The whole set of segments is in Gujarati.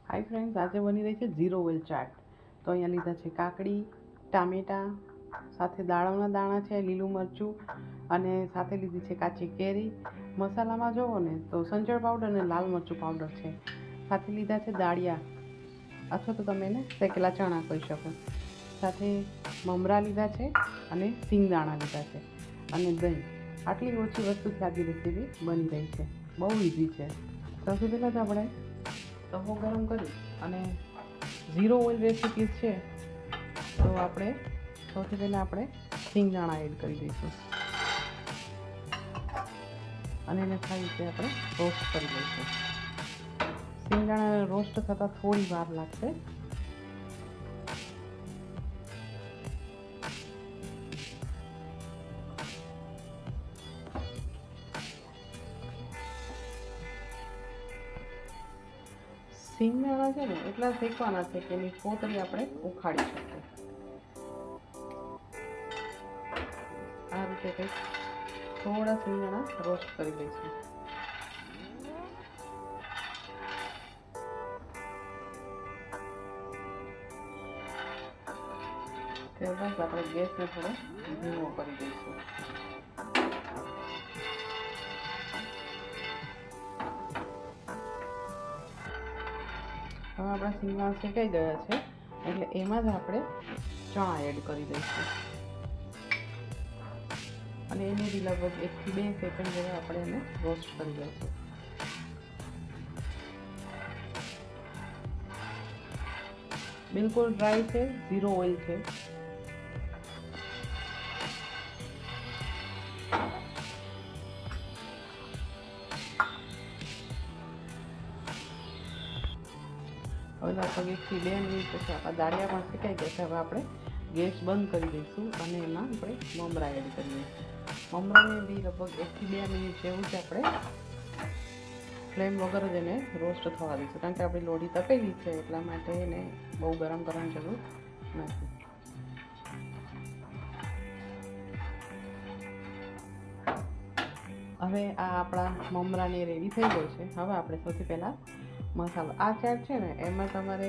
હાય ફ્રેન્ડ્સ, આજે બની રહી છે ઝીરો ઓઇલ ચાટ. તો અહીંયા લીધા છે કાકડી, ટામેટાં, સાથે દાળમના દાણા છે, લીલું મરચું અને સાથે લીધી છે કાચી કેરી. મસાલામાં જુઓ ને તો સંચળ પાવડર અને લાલ મરચું પાવડર છે. સાથે લીધા છે દાળિયા અથવા તો તમે એને શેકેલા ચણા કહી શકો. સાથે મમરા લીધા છે અને સિંગદાણા લીધા છે અને દહીં. આટલી ઓછી વસ્તુથી આજની રેસીપી બની રહી છે. બહુ ઇઝી છે. સૌથી પહેલાં તો આપણે તવો ગરમ કરી અને ઝીરો ઓઇલ રેસીપીઝ છે તો આપણે સૌથી પહેલાં આપણે સિંગદાણા એડ કરી દઈશું અને એને સારી રીતે આપણે રોસ્ટ કરી દઈશું. સિંગદાણા રોસ્ટ થતાં થોડી વાર લાગશે. સિંગદાણા છે ને એટલા શેકવાના છે કે એની કોતરી આપણે ઉખાડી શકીએ. આ રીતે કંઈક થોડા સિંગદાણા રોસ્ટ કરી લઈશું. ત્યારબાદ આપણે ગેસને થોડો ધીમો કરી દઈશું. હવે આપણા સિંગદાણા શેકાઈ ગયા છે એટલે એમાં જ આપણે ચણા એડ કરી દઈશું અને એને બી લગભગ 1 થી 2 સેકન્ડ જેવા આપણે એને રોસ્ટ કરી દઈશું. બિલકુલ ડ્રાય છે, ઝીરો ઓઇલ છે. હવે લગભગ 1 થી 2 મિનિટ પછી આપણા દાળિયા પણ શેકાઈ ગયા છે. હવે આપણે ગેસ બંધ કરી દઈશું અને એમાં આપણે મમરા એડ કરી દઈશું. મમરાને બી લગભગ 1 થી 2 મિનિટ જેવું જ આપણે ફ્લેમ વગર જ એને રોસ્ટ થવા દઈશું, કારણ કે આપણી લોઢી તપેલી છે એટલા માટે એને બહુ ગરમ કરવાની જરૂર નથી. હવે આ આપણા મમરાને રેડી થઈ ગયો છે. હવે આપણે સૌથી પહેલાં મસાલો, આ ચાટ છે ને એમાં તમારે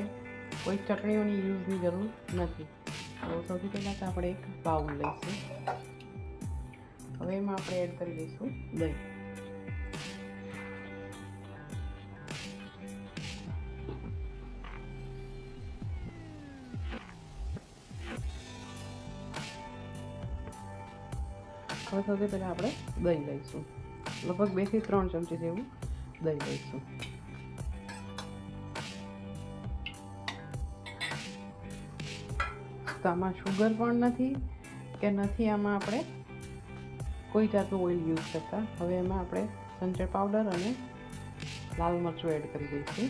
કોઈ ચટણીઓની યુઝની જરૂર નથી. તો સૌથી પહેલાં તો આપણે એક બાઉલ લઈશું. હવે એમાં આપણે એડ કરી દઈશું દહીં. હવે સૌથી પહેલાં આપણે દહીં લઈશું. લગભગ 2 થી 3 ચમચી જેવું દહીં લઈશું. તો આમાં શુગર પણ નથી કે નથી આમાં આપણે કોઈ જાતનું ઓઇલ યુઝ કરતા. હવે એમાં આપણે સંચળ પાવડર અને લાલ મરચું એડ કરી દઈશું.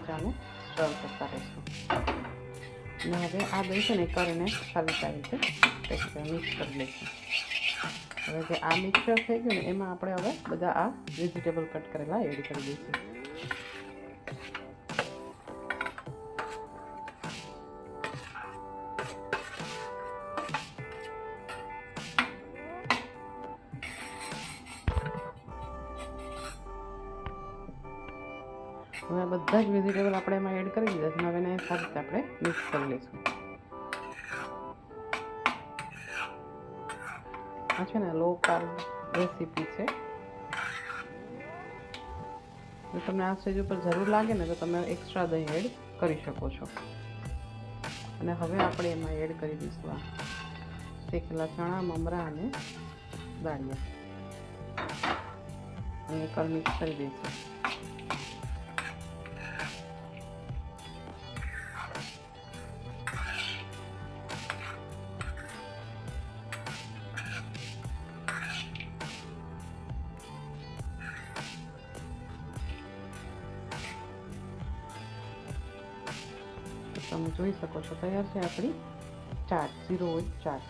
ચાને સર્વ કરતા રહીશું. અને હવે આ દહીં છે ને કરીને સારી રીતે મિક્સ કરી લઈશું. હવે જે આ મિક્સર થઈ ગયું ને એમાં આપણે હવે બધા આ વેજીટેબલ કટ કરેલા એડ કરી દઈશું. હવે બધા જ વેજીટેબલ આપણે એમાં એડ કરી દીધા છે. હવે એને સારી રીતે આપણે મિક્સ કરી લઈશું. આ છે ને લો કાર્બ રેસીપી છે. જો તમને આ સ્ટેજ ઉપર જરૂર લાગે ને તો તમે એક્સ્ટ્રા દહીં એડ કરી શકો છો. અને હવે આપણે એમાં એડ કરી દઈશું આ શેકેલા ચણા, મમરા અને દાળિયા અને એકવાર મિક્સ કરી દઈશું. તમે જોઈ શકો છો તૈયાર છે આપણી ચાટ, ઝીરો ઓઇલ ચાટ.